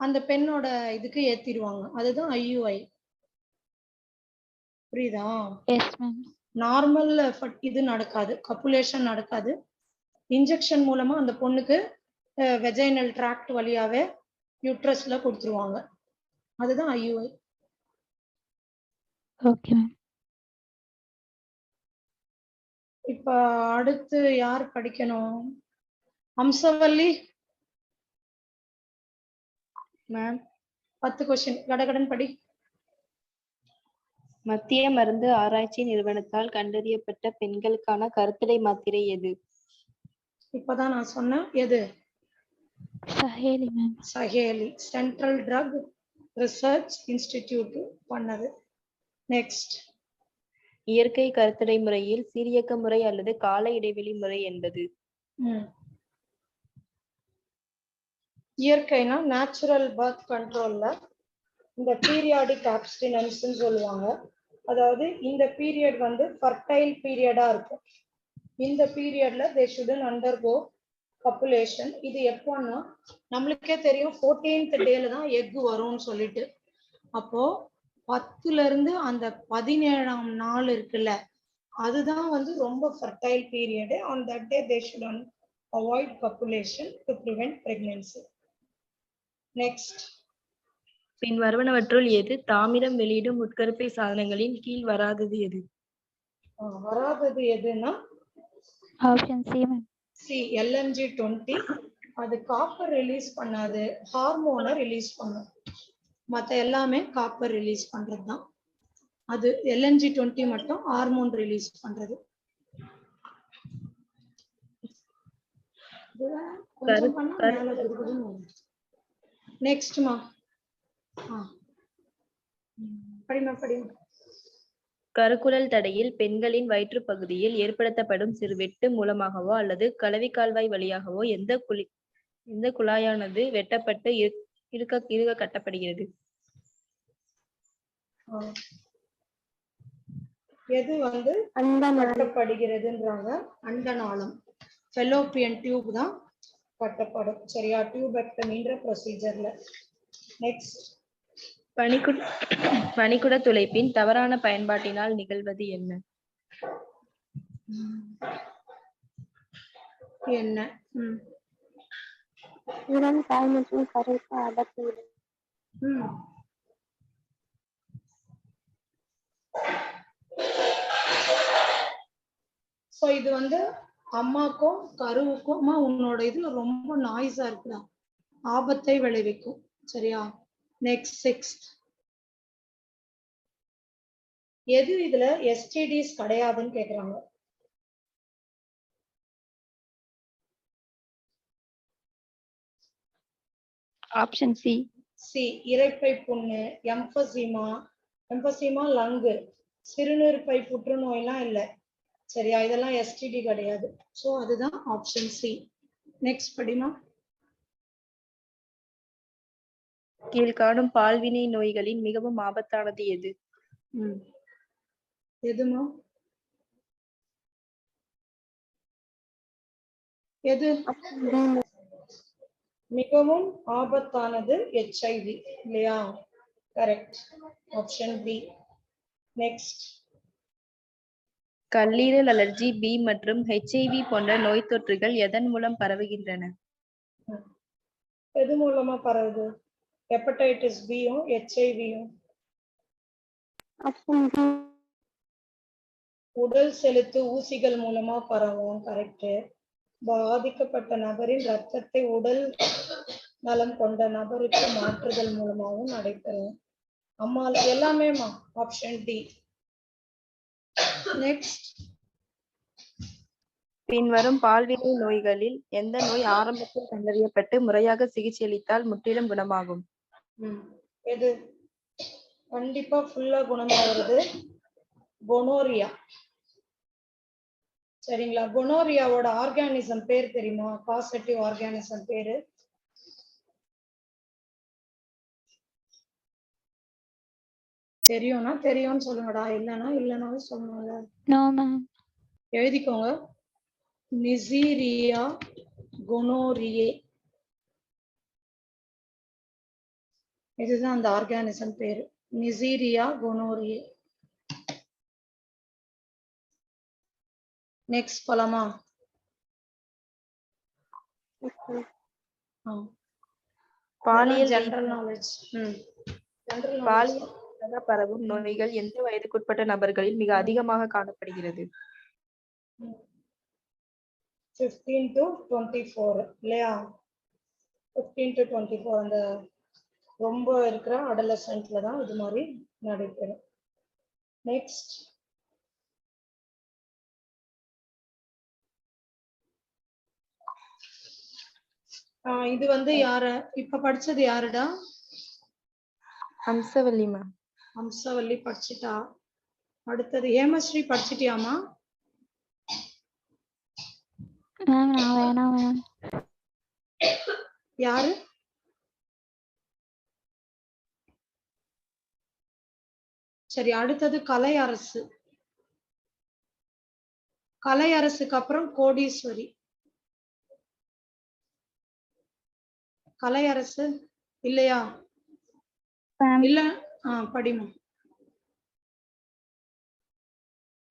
அந்த பெண்ணோட இதுக்கு ஏத்திடுவாங்க. அதுதான் IUI. புரியுதா? Yes ma'am. நார்மல் இது நடக்காது, கப்புலேஷன் நடக்காது. இன்ஜெக்ஷன் மூலமா அந்த பொண்ணுக்கு வெஜைனல் ட்ராக்ட் வழியாவே யூட்ரஸ்ல கொடுத்துருவாங்க. அதுதான் IUI. Okay ma'am. இப்ப அடுத்து யார் படிக்கணும்? அம்சவல்லி மேம் 10 கொஸ்டின் கடகடன் படி. மத்திய மருந்து ஆராய்ச்சி நிறுவனத்தால் கண்டறியப்பட்ட பெண்களுக்கான கருத்தடை மாத்திரை எது? இப்பதான் நான் சொன்னேன். எது? Saheli ma'am. Saheli. Central Drug Research Institute பண்ணது. நெக்ஸ்ட். இயற்கை கருத்தடை முறையில் சீரியக்க முறை அல்லது கால இடைவெளி முறை என்பது? இயற்கைனா நேச்சுரல் பர்த் கண்ட்ரோல்ல இந்த பீரியாடிக் அப்ஸ்டினன்ஸ் சொல்லுவாங்க. அதாவது இந்த பீரியட் வந்து ஃபர்டைல் பீரியடா இருக்கும். இந்த பீரியட்ல தே ஷுடன்ட் அண்டர்கோ கப்புலேஷன். இது எப்போன்னா நம்மளுக்கே தெரியும் 14th டேல தான் எக் வரும்னு சொல்லிட்டு. அப்போ 10ல இருந்து அந்த 17ஆம் நாள் இருக்குல்ல, அதுதான் வந்து ரொம்ப fertile period. On that day they should avoid copulation to prevent pregnancy. Next. பின் வருவனவற்றுள் எது தாமிரம் வெளியிடும் உட்கருப்பை சாதனங்களின் கீழ் வராதது எது? வராதது எதுன்னா option C ma'am. C LNG-20. அது காப்பர் ரிலீஸ் பண்ணாது, ஹார்மோனை ரிலீஸ் பண்ணும். மற்ற எல்லாமே காப்பர் ரிலீஸ் பண்றதுதான். அது LNG-20 மட்டும் ஹார்மோன் ரிலீஸ் பண்றது. நெக்ஸ்ட்மா படிமா படிமா. கருக்குழல் தடையில் பெண்களின் வயிற்று பகுதியில் ஏற்படுத்தப்படும் சிறு வெட்டு மூலமாகவோ அல்லது கலவி கால்வாய் வழியாகவோ எந்த குழாயானது வெட்டப்பட்டு இருக கட்டப்படுகிறது? எது வந்து கட்டப்படுகிறதுன்றாங்க? அண்டநாளம், ஃபெலோப்பியன் டியூப் தான் கட்டப்படும். சரியா? டியூபெக்டமின்ற ப்ரொசீஜர்ல. நெக்ஸ்ட். பனிக்குட துளைப்பின் தவறான பயன்பாட்டினால் நிகழ்வது என்ன? என்ன? தாய் மற்றும் கருப்பை அடக்குவது. சோ இது வந்து அம்மாக்கும் கருவுக்கும், அம்மா உன்னோட இதுல ரொம்ப நாய்ஸா இருக்குடா, ஆபத்தை விளைவிக்கும். சரியா? நெக்ஸ்ட். 6th. எது இதுல STDs கிடையாதுன்னு கேக்குறாங்க? Option C. சி இரைப்பை புண்ணு, எம்பசிமா லங்கு, சிறுநீர்ப்பை புற்றுநோயெல்லாம் இல்லை. சரியா? இதெல்லாம் STD கிடையாது. ஸோ அதுதான் ஆப்ஷன் சி. நெக்ஸ்ட் படிமா. கீழ்காணும் பால்வினை நோய்களின் மிகவும் ஆபத்தானது எது? எதுமா? எது மிகவும் ஆபத்தானது? HIV இல்லையா? கரெக்ட். Option B. நெக்ஸ்ட். கல்லீரல் அலர்ஜி, B மற்றும் HIV போன்ற நோய் தொற்றுகள் எதன் மூலம் பரவுகின்றன? எது மூலமா பரவுது? ஹெப்படைட்டிஸ் பியும் HIV-யும். உடல் செலுத்து ஊசிகள் மூலமா பரவும். கரெக்ட். பாதிக்கப்பட்ட நபரின் ரத்தத்தை உடல் நலம் கொண்ட நபருக்கு மாற்றுதல் மூலமாகவும் நடைபெறும். அம்மா எல்லாமே ஆப்ஷன் டி. நெக்ஸ்ட். பின்வரும் பால்வினை நோய்களில் எந்த நோய் ஆரம்பத்தில் கண்டறியப்பட்டு முறையாக சிகிச்சை அளித்தால் முற்றிலும் குணமாகும்? எது கண்டிப்பா ஃபுல்லா குணமாகிறது? கொனோரியா. சரிங்களா? கொனோரியாவோட ஆர்கானிசம் பேர் தெரியுமா? பாசிட்டிவ் ஆர்கானிசம் பேரு? தெரியும்னா தெரியும்னு சொல்லுங்கடா, இல்லைனாலும் சொல்லுங்க. எழுதிக்கோங்க. நிசீரியா கொனோரியே. இதுதான் அந்த ஆர்கானிசம் பேரு, நிசீரியா கோனோரியே. நெக்ஸ்ட் போலாமா? பாலியல் ஜெனரல் நாலேஜ். பாலியல் பரவும் நோய்கள் எந்த வயதுக்குட்பட்ட நபர்களில் மிக அதிகமாக காணப்படுகிறது? 15 to 24 இல்லையா? 15 to 24 அந்த ரொம்ப இருக்கிற அடலசன்ட்ல தான் இது மாதிரி நடைபெறும். நெக்ஸ்ட் இது வந்து யாரு இப்ப படிச்சது யாருடா? ஹம்சவல்லி மேம். ஹம்சவல்லி படிச்சிட்டா. அடுத்தது ஹேமஸ்ரீ படிச்சிட்டியாமா? மேம் நான் வேணாம் மேம். யாரு? சரி, அடுத்தது கலை அரசு. கலை அரசுக்கு அப்புறம் கோடீஸ்வரி. கலை அரசு இல்லையா? இல்ல, படிமா.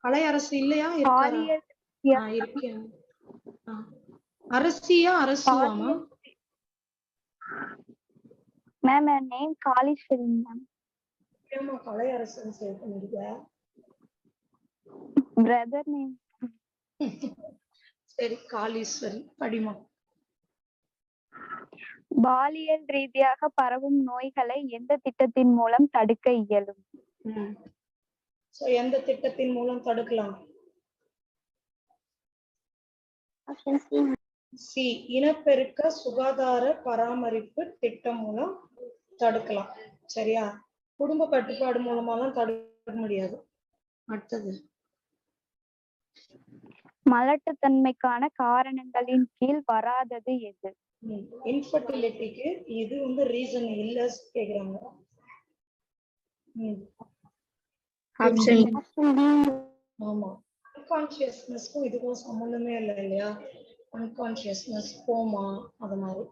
கலை அரசு இல்லையா? இருக்கேன். அரசியா அரசுவாமா? Ma'am name Kaleeswari ma'am. ஏமா கலை அரசுன்னு சேர்க்க முடியல? Brother name. சரி, காளீஸ்வரி படிமா. பாலியல் ரீதியாக பரவும் நோய்களை எந்த திட்டத்தின் மூலம் தடுக்க இயலும்? எந்த திட்டத்தின் மூலம் தடுக்கலாம்? சி, இனப்பெருக்க சுகாதார பராமரிப்பு திட்டம் மூலம் தடுக்கலாம். சரியா? குடும்ப கட்டுப்பாடு மூலமாலாம் தடுக்க முடியாது. அடுத்தது மலட்டுத்தன்மைக்கான காரணங்களின் கீழ் வராதது எது? இன்ஃபர்டிலிட்டிக்கு இது வந்து ரீசன் இல்ல கேக்குறாங்க. ஆமா, அன்கான்ஷியஸ்னஸ்க்கும் இதுக்கும் சம்பந்தமே இல்லை இல்லையா? அன்கான்ஷியஸ்னஸ், கோமா, அது மாதிரி.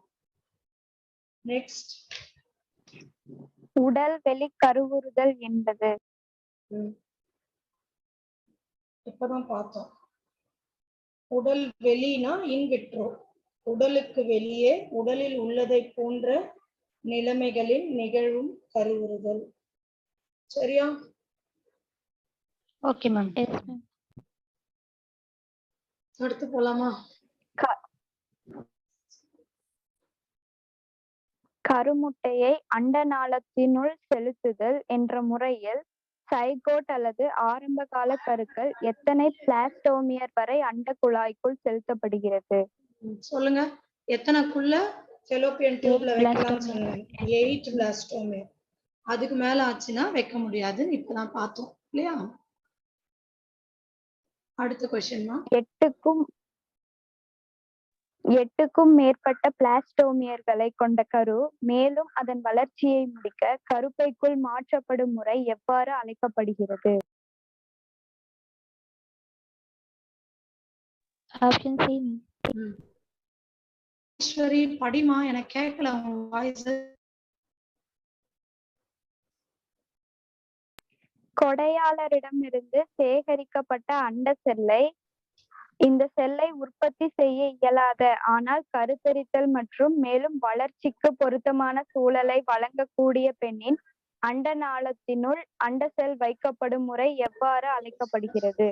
நெக்ஸ்ட், உடல் வெளி கருவுறுதல் என்பது? இப்பதான் பார்த்தோம். உடல் வெளினா இன்விட்ரோ, உடலுக்கு வெளியே உடலில் உள்ளதை போன்ற நிலைமைகளில் நிகழும் கருவுறுதல். சரியா? Okay ma'am. அடுத்து போலாமா? கருமுட்டையை அண்டநாளத்தினுள் செலுத்துதல் என்ற முறையில் சைகோட் அல்லது ஆரம்ப கால கருக்கள் எத்தனை பிளாஸ்டோமியர் வரை அண்ட குழாய்க்குள் செலுத்தப்படுகிறது? சொல்லுங்க. எத்தனைக்குள்ள ஃபெலோப்பியன் டியூப்ல வைக்கலாம்னு சொன்னேன்? 8 பிளாஸ்டோமியர். அதுக்கு மேல ஆச்சுன்னா வைக்க முடியாதுன்னு இப்பதான் பார்த்தோம் இல்லையா? அடுத்த கொஸ்டின். 8க்கும் மேற்பட்ட பிளாஸ்டோமியர்களை கொண்ட கரு மேலும் அதன் வளர்ச்சியை முடிக்க கருப்பைக்குள் மாற்றப்படும் முறை எவ்வாறு அழைக்கப்படுகிறது? Option C. ஈஸ்வரி படிமா, எனக்கு கேட்கல உங்க வாய்ஸ். கொடையாளரிடமிருந்து சேகரிக்கப்பட்ட அண்ட செல்லை இந்த செல்லை உற்பத்தி செய்ய இயலாத ஆனால் கருத்தரித்தல் மற்றும் மேலும் வளர்ச்சிக்கு பொருத்தமான சூழலை வழங்கக்கூடிய பெண்ணின் அண்டநாளத்தினுள் அண்ட செல் வைக்கப்படும் முறை எவ்வாறு அழைக்கப்படுகிறது?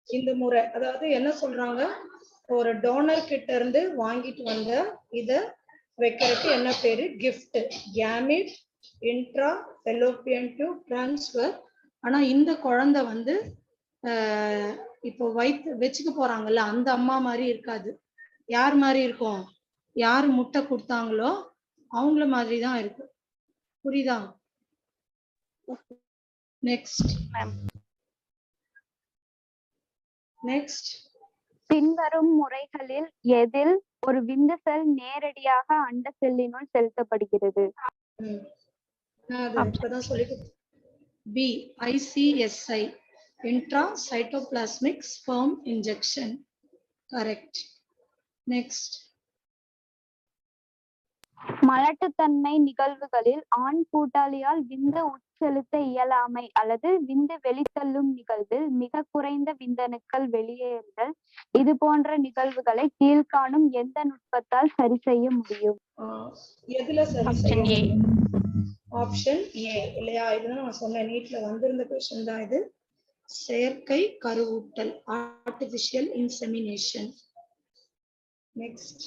இந்த முறை, அதாவது என்ன சொல்றாங்க, ஒரு டோனர் கிட்ட இருந்து வாங்கிட்டு வந்த இத வைக்கிறதுக்கு என்ன பேரு? Gift. Gamete intra Fallopian tube transfer. ஆனா இந்த குழந்தை வந்து இப்போ வச்சுக்க போறாங்கல்ல, அந்த அம்மா மாதிரி இருக்காது. யார் மாதிரி இருக்கும்? யாரு முட்டை கொடுத்தாங்களோ அவங்கள மாதிரி தான் இருக்கு. புரியுதா? நெக்ஸ்ட். பின்வரும் முறைகளில் எதில் ஒரு விந்து செல் நேரடியாக அண்ட செல்லினுள் செலுத்தப்படுகிறது? B, ICSI, intracytoplasmic sperm injection. Correct. Next. மலட்டுத்தன்மை நிகழ்வுகளில் ஆண் கூட்டாளியால் விந்து உட்செலுத்த இயலாமை அல்லது விந்து வெளித்தள்ளும் நிகழ்வில் மிக குறைந்த விந்தணுக்கள் வெளியேறுதல் இது போன்ற நிகழ்வுகளை கீழ்காணும் எந்த நுட்பத்தால் சரி செய்ய முடியும்? எதுல சரி செய்ய முடியும்? ஆப்ஷன் ஏ இல்லையா? இதுதான் நான் சொன்னேன், நீட்ல வந்திருந்த கொஸ்டின் தான் இது. செயற்கை கருவூட்டல், ஆர்டிபிஷியல் இன்செமினேஷன். நெக்ஸ்ட்.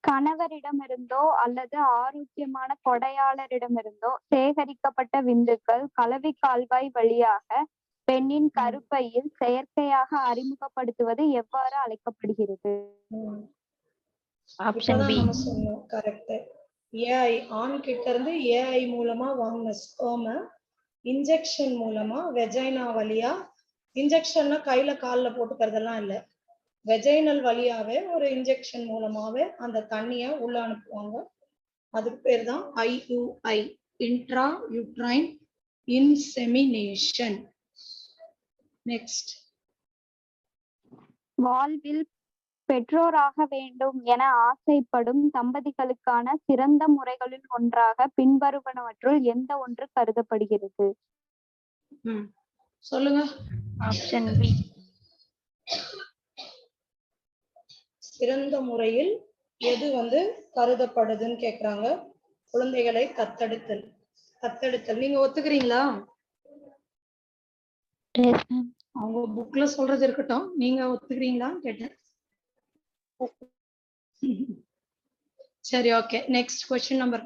கணவரிடமிருந்தோ அல்லது ஆரோக்கியமான கொடையாளரிடமிருந்தோ சேகரிக்கப்பட்ட விந்துக்கள் கலவி கால்வாய் வழியாக பெண்ணின் கருப்பையில் செயற்கையாக அறிமுகப்படுத்துவது எவ்வாறு அழைக்கப்படுகிறது? Option B. நம்ம சொன்னோம், கரெக்ட். ஏஐ, ஆண் கிட்ட இருந்து ஏஐ மூலமா வாங்கின ஸ்பெர்ம இன்ஜெக்ஷன் மூலமா வெஜைனா வழியா, இன்ஜெக்ஷன்னா கையில கால்ல போட்டுக்கிறதெல்லாம் இல்ல, வெஜைனல் வழியாவே ஒரு இன்ஜெக்ஷன் மூலமாவே அந்த தண்ணிய உள்ள அனுப்புவாங்க. அதுக்கு பேர் தான் IUI, intra uterine insemination. Next. வாழ்வில் பெற்றோராக வேண்டும் என ஆசைப்படும் தம்பதிகளுக்கான சிறந்த முறைகளில் ஒன்றாக பின்வருவனவற்றுள் எந்த ஒன்று கருதப்படுகிறது? சொல்லுங்க. Option B. சிறந்த முறையில் எது கருதப்படுதுன்னு கேக்குறாங்க. குழந்தைகளை தத்தெடுத்தல். நீங்க ஒத்துக்கிறீங்களா? அவங்க புக்ல சொல்றது இருக்கட்டும், நீங்க ஒத்துக்கிறீங்களான்னு கேட்டேன். சரி, ஓகே. Next question number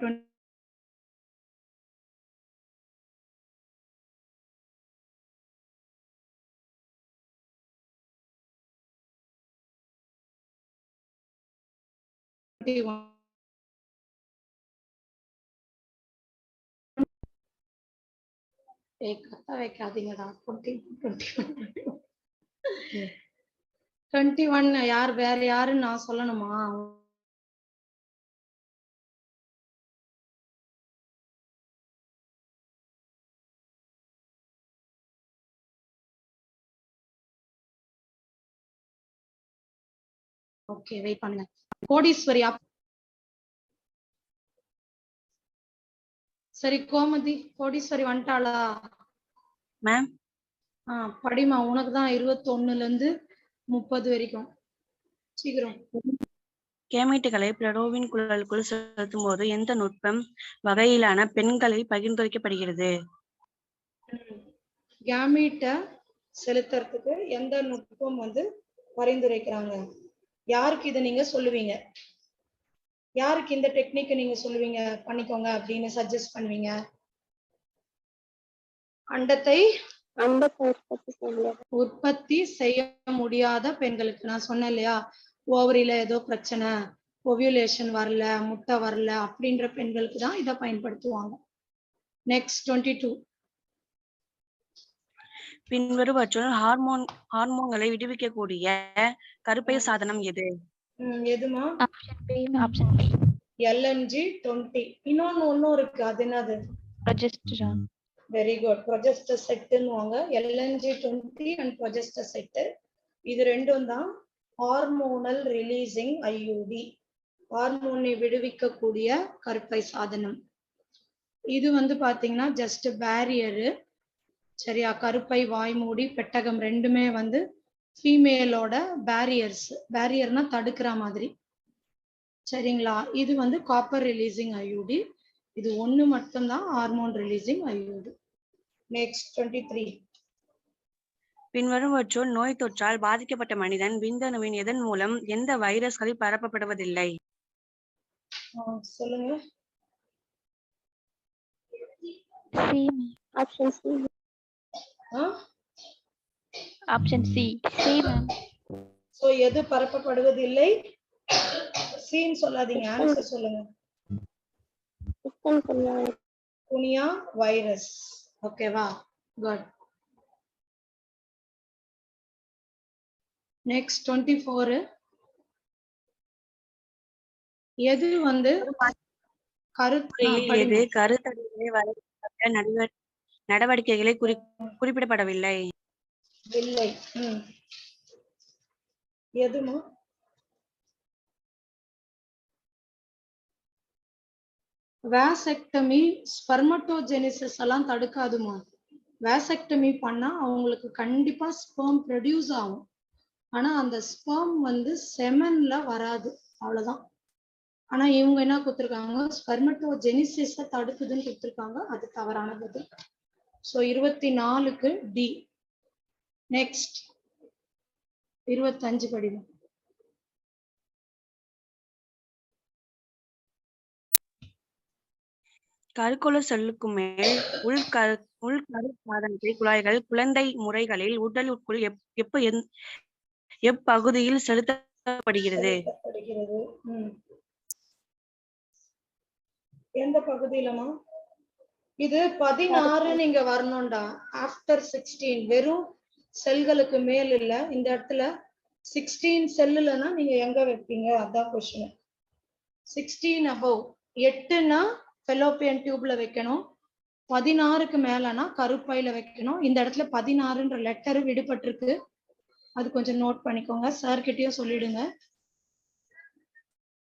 21. கத்த வைக்காதீங்கடா. 21 யார் வேற யாருன்னு நான் சொல்லணுமா? ஓகே, வெயிட் பண்ணுங்க. கோடீஸ்வரி. சரி, கோமதி, கோடீஸ்வரி வந்துட்டாளா? மேம். படிமா, உனக்கு தான் 21ல இருந்து 30 வரைக்கும். சீக்கிரம். கேமெட்டுகளை பிளடோவின் குழலுக்குள் செலுத்தும் போது எந்த நுட்பம் வகையிலான பெண்களில் பரிந்துரைக்கப்படுகிறது? கேமீட்ட செலுத்துறதுக்கு எந்த நுட்பம் பரிந்துரைக்கிறாங்க? யாருக்கு இதை நீங்க சொல்லுவீங்க? யாருக்கு இந்த டெக்னிக் நீங்க சொல்லுவீங்க பண்ணிக்கோங்க அப்படின்னு சஜஸ்ட் பண்ணுவீங்க? அண்டத்தை உற்பத்தி செய்ய முடியாத பெண்களுக்கு. நான் சொன்னேன் இல்லையா, ஓவரியில ஏதோ பிரச்சனை, ஓவியுலேஷன் வரல, முட்டை வரல அப்படின்ற பெண்களுக்கு தான் இதை பயன்படுத்துவாங்க. நெக்ஸ்ட் 22. பின்வருவற்றுள் ஹார்மோன்களை விடுவிக்கக்கூடிய கருப்பை சாதனம் எது? எதுமா? Option B. LNG-20. இன்னொன்னு இருக்கு, அது என்னது? ப்ரொஜெஸ்டரான். Very good. ப்ரொஜெஸ்டசெட்னுவாங்க. LNG-20 and progestasert. இது ரெண்டும் தான் ஹார்மோனல் ரிலீசிங் IUD, ஹார்மோனை விடுவிக்கக்கூடிய கருப்பை சாதனம். இது பாத்தீங்கன்னா ஜஸ்ட் பேரியரு. சரியா? கருப்பை, வாய்மூடி, பெட்டகம் ரெண்டுமே ஃபீமேலோட பேரியர்னா தடுக்கிற மாதிரி. சரிங்களா? இது காப்பர் ரிலீசிங் IUD. இது ஒண்ணு மட்டும்தான் ஹார்மோன் ரிலீசிங் IUD. நெக்ஸ்ட் 23. பின்வருவற்றுள் நோய் தொற்றால் பாதிக்கப்பட்ட மனிதன் விந்தணுவின் எதன் மூலம் எந்த வைரஸ்களில் பரப்பப்படுவதில்லை? சொல்லுங்க. Option C. சோ எது பரப்பப்படுவதில்லை? சீன் சொல்லாதீங்க, ஆன்சர் சொல்லுங்க. குனியா வைரஸ். ஓகேவா? குட். நெக்ஸ்ட் 24. எது கருத்தடைகளை வரையறுக்க நடவடிக்கைகளை குறிப்பிடப்படவில்லை? இல்லை. எதுமா? வேசெக்டமி ஸ்பெர்மட்டோஜெனிசிஸ் எல்லாம் தடுக்காதுமா. வேசெக்டமி பண்ணா அவங்களுக்கு கண்டிப்பா ஸ்பெர்ம் ப்ரொடியூஸ் ஆகும். ஆனா அந்த ஸ்பெர்ம் வந்து செமன்ல வராது, அவ்வளவுதான். ஆனா இவங்க என்ன கொடுத்திருக்காங்க, ஸ்பெர்மட்டோஜெனிசிஸ தடுக்குதுன்னு கொடுத்திருக்காங்க. அது தவறான பதில். So 24க்கு D. நெக்ஸ்ட் 25 படிவம். கருக்குழல் செல்லுக்கு மேல் உள்கரு சாதனத்தை குழாய்கள் குழந்தை முறைகளில் உடலுக்குள் எப்பகுதியில் செலுத்தப்படுகிறது? எந்த பகுதியிலமா? இது 16 நீங்க வரணும்டா. ஆஃப்டர் 16 வெறும் செல்களுக்கு மேல் இல்ல. இந்த இடத்துல 16 செல்லுலனா நீங்க எங்க வைப்பீங்க, அதான் கொஸ்டின். 16 above 8னா ஃபெலோப்பியன் டியூப்ல வைக்கணும். 16க்கு மேலனா கருப்பையில வைக்கணும். இந்த இடத்துல 16ன்ற லெட்டர் விடுபட்டிருக்கு, அது கொஞ்சம் நோட் பண்ணிக்கோங்க. சார் கிட்டயும் சொல்லிடுங்க.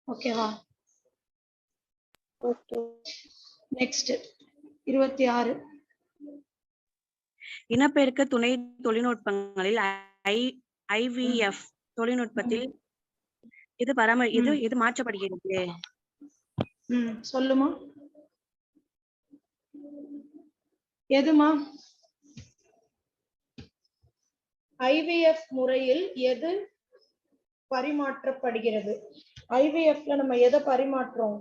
ஓகேவா? நெக்ஸ்ட் 26. இனப்பெருக்க துணை தொழில்நுட்பங்களில் IVF தொழில்நுட்பத்தில் இது மாற்றப்படுகிறது. சொல்லுமா, எதுமா? IVF முறையில் எது பரிமாற்றப்படுகிறது? IVFல நம்ம எதை பரிமாற்றோம்?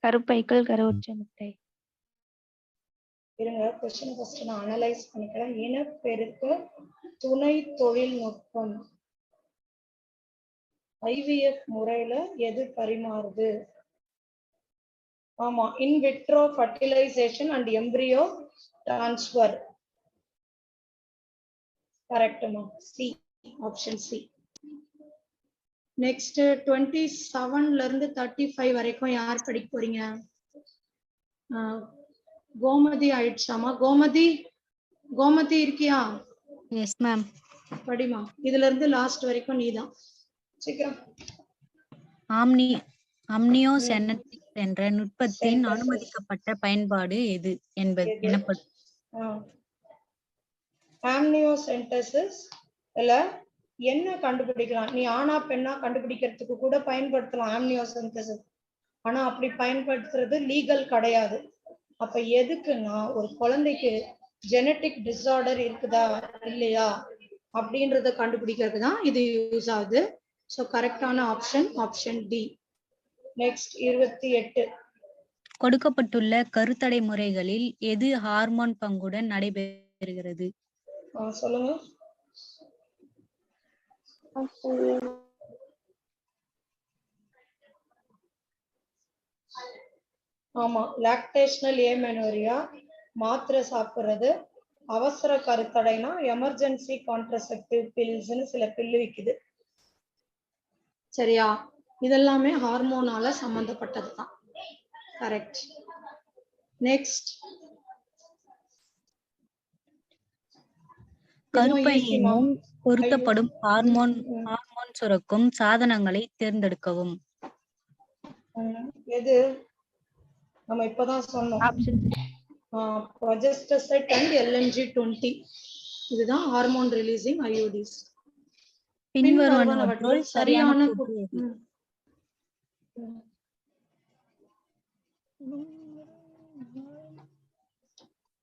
கருப்பைகள், கருவுற்ற முட்டை. இருங்க, கொஸ்டின் ஃபர்ஸ்ட் நான் அனலைஸ் பண்ணிக்கிறேன். இனப்பெருக்க துணை தொழில்நுட்பம் IVF முறையில எது பரிமாறுது? ஆமா, in vitro fertilisation and embryo transfer. கரெக்ட்மா, சி, ஆப்ஷன் சி. நெக்ஸ்ட் 27ல இருந்து 35 வரைக்கும் யார் படிக்க போறீங்க? கோமதி ஆயிடுச்சாமா? கோமதி இருக்கியா? Yes ma'am. படிமா, இதுல இருந்து லாஸ்ட் வரைக்கும் நீதான். சீக்கிரம். அம்னியோசென்டசிஸ் என்ற நுட்பத்தின் அனுமதிக்கப்பட்ட பயன்பாடு எது எனப்படும்? ஆம்னியோசென்டசிஸ் இல்ல என்ன கண்டுபிடிக்கலாம்? நீ ஆனா பெண்ணா கண்டுபிடிக்கிறதுக்கு கூட பயன்படுத்தலாம் ஆம்னியோசென்டசிஸ். ஆனா அப்படி பயன்படுத்துறது லீகல் கிடையாது. அப்ப எதுக்குன்னா, ஒரு குழந்தைக்கு ஜெனட்டிக் டிஸார்டர் இருக்குதா இல்லையா அப்படின்றத கண்டுபிடிக்கிறதுக்கு தான் இது யூஸ் ஆகுது. சோ கரெக்டான ஆப்ஷன் டி. நெக்ஸ்ட் 28. கொடுக்கப்பட்டுள்ள கருத்தடை முறைகளில் எது ஹார்மோன் பங்குடன் நடைபெறுகிறது? சொல்லுங்க. ஆமா, லாக்டேஷனல் ஏமெனோரியா, மாத்திரை சாப்பிடுறது. அவசர கருத்தடைனா எமர்ஜென்சி கான்ட்ரசெப்டிவ் பில்ஸ்னு சில பில்லு விக்குது. சரியா? இதெல்லாமே ஹார்மோனால சம்பந்தப்பட்டதுதான். கரெக்ட். நெக்ஸ்ட். கருப்பையினும் பொருத்தப்படும் ஹார்மோன் சுரக்கும் சாதனங்களை தேர்ந்தெடுக்கவும். எது? நம்ம இப்பதான் சொன்னோம். Progestasert and LNG-20. இதுதான் ஹார்மோன் ரிலீசிங் IUDs. பின்வருவனவற்றுள் சரியான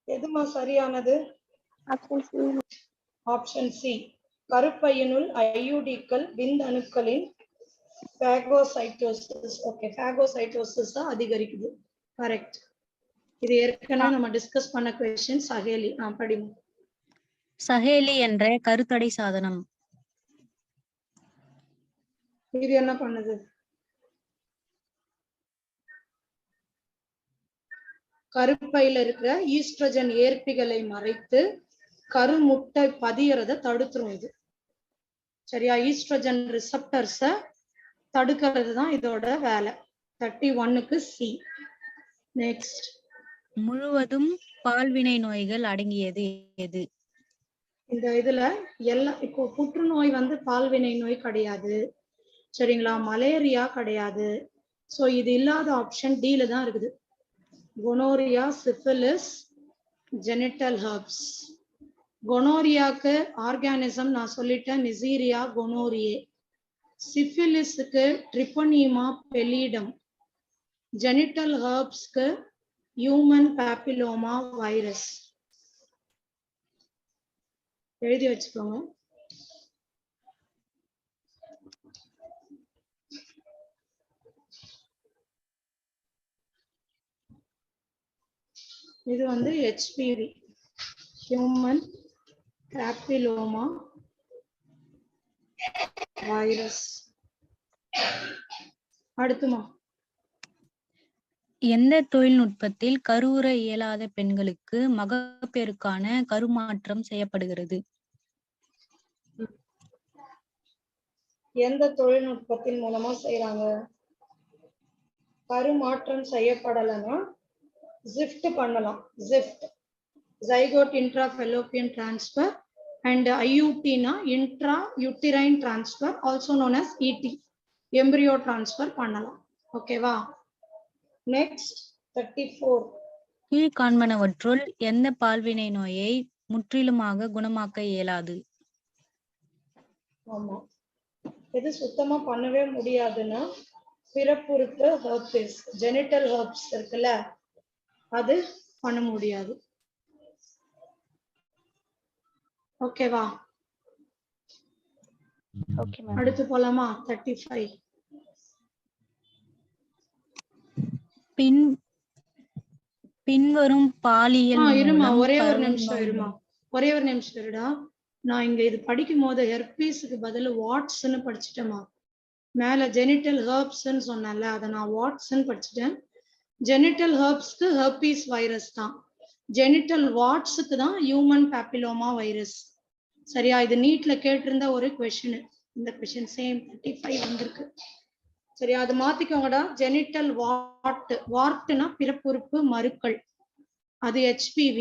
எதுமா சரியானது? Option C. கருப்பையினுள் IUDக்கள் விந்தணுக்களின் பாகோசைட்டோசிஸ். ஓகே, பாகோசைட்டோசிஸ் தான் அதிகரிக்குது. கரெக்ட். இது ஏற்கனவே நம்ம டிஸ்கஸ் பண்ண क्वेश्चन. சஹேலி படிங்க. சஹேலி என்ற கருத்தடை சாதனம் இது என்ன பண்ணுது? கருப்பையில இருக்கிற ஈஸ்ட்ரோஜன் ஏற்பிகளை மறைத்து கருமுட்டை பதியறத தடுத்துரும் இது. சரியா? ஈஸ்ட்ரோஜன் ரிசெப்டர்ஸ தடுக்கிறது தான் இதோட வேலை. 31க்கு சி. நெக்ஸ்ட். முழுவதும் பால்வினை நோய்கள் அடங்கியது எது? இந்த இதுல எல்லாம் இப்போ புற்றுநோய் வந்து பால்வினை நோய் கிடையாது. சரிங்களா? மலேரியா கிடையாது. ஸோ இது இல்லாத ஆப்ஷன் டில தான் இருக்குது. Gonorrhoea, syphilis, genital herpes. கொனோரியாக்கு ஆர்கானிசம் நான் சொல்லிட்டேன், நிசீரியா கொனோரியே. சிஃபிலிஸுக்கு ட்ரிபனீமா பெலிடம். ஜெனிட்டல் ஹெர்ப்ஸ்க்கு ஹியூமன் பாப்பிலோமா வைரஸ். எழுதி வச்சுக்கோங்க. இது வந்து HPV, ஹியூமன் பாப்பிலோமா வைரஸ். அடுத்துமா, எந்த தொழில்நுட்பத்தில் கருவுற இயலாத பெண்களுக்கு மகப்பேறுக்கான கருமாற்றம் செய்யப்படுகிறது? எந்த தொழில்நுட்பத்தின் மூலமா செய்யறாங்க? கருமாற்றம் செய்யப்படலைன்னா ஜிஃப்ட் பண்ணலாம். GIFT, zygote intra fallopian transfer, and IUT-னா intra uterine transfer, also known as ET, embryo transfer பண்ணலாம். ஓகேவா? நெக்ஸ்ட் 34. கீழ்காண்பனவற்றுள் எந்த பால்வினை நோயை முற்றிலுமாக குணமாக்க இயலாது? ஆமா, இது சுத்தமா பண்ணவே முடியாதுன்னா பிறப்புறுப்பு ஹெர்பிஸ், ஜெனிட்டல் ஹெர்ப்ஸ் இருக்குல்ல, அது பண்ண முடியாது. ஓகேவா? Okay ma'am. அடுத்து போலாமா? 35. பின்வரும் பாலியல் இருமா, மூலம் ஒரே ஒரு பரவும் நிமிஷம் நோய்கள். இருமா, ஒரே ஒரு நிமிஷம் இருடா. நான் இங்க இது படிக்கும் போது ஹெர்பீஸுக்கு பதில் வாட்ஸ்ன்னு படிச்சுட்டேமா. மேல ஜெனிட்டல் ஹெர்ப்ஸ்ன்னு சொன்னேன்ல, அதை நான் வாட்ஸ்ன்னு படிச்சுட்டேன். ஜெனிட்டல் ஹெர்ப்ஸ்க்கு ஹெர்பீஸ் வைரஸ் தான். ஜெனிட்டல் வாட்ஸுக்கு தான் ஹியூமன் பாப்பிலோமா வைரஸ். சரியா? இது நீட்ல கேட்டிருந்த ஒரு கொஸ்டின். இந்த கொஸ்டின் சேம் 35 வந்திருக்கு. சரியா? அது மாத்திக்கோங்கடா. ஜெனிட்டல் வார்ட்னா பிறப்புறுப்பு மருக்கள், அது HPV.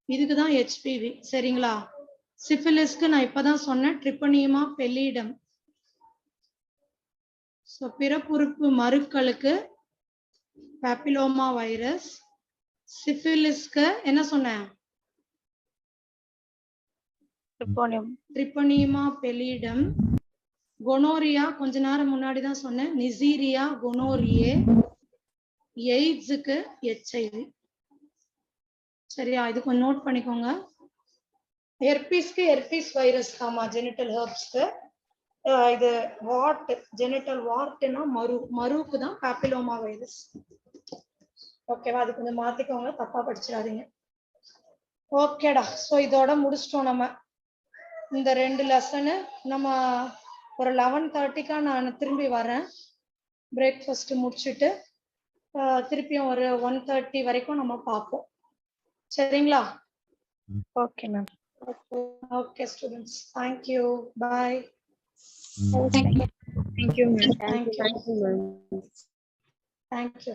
இதுக்கு தான் HPV. சரிங்களா? சிஃபிலிஸ்க்கு நான் இப்பதான் சொன்னேன், ட்ரிபனிமா பெலிடம். ஸோ பிறப்புறுப்பு மருக்களுக்கு பாப்பிலோமா வைரஸ். சிஃபிலிஸ்க்கு என்ன சொன்னேன்? ட்ரிபனிமா பெலிடம். கொனோரியா கொஞ்ச நேரம் முன்னாடி தான் சொன்னேன், நிசீரியா கொனோரியே. எய்ட்ஸுக்கு HIV. சரியா? இது கொஞ்சம் நோட் பண்ணிக்கோங்க. ஹெர்பீஸ்க்கு ஹெர்பீஸ் வைரஸ் தாமா, ஜெனிட்டல் ஹெர்ப்ஸ்க்கு. இது வார்ட், ஜெனிட்டல் வார்ட்னா மருவுக்கு தான் பாப்பிலோமா வைரஸ். ஓகேவா? அது கொஞ்சம் மாத்திக்கோங்க, தப்பா படிச்சிடாதீங்க. ஓகேடா. ஸோ இதோட முடிச்சிட்டோம் நம்ம இந்த 2 லெசனு. நம்ம ஒரு 11:30க்கா நான் திரும்பி வரேன். பிரேக்ஃபாஸ்ட் முடிச்சுட்டு திருப்பியும் ஒரு 1:30 வரைக்கும் நம்ம பார்ப்போம். சரிங்களா? Okay ma'am. Okay students, thank you, bye. Thank you, ma'am. Thank you.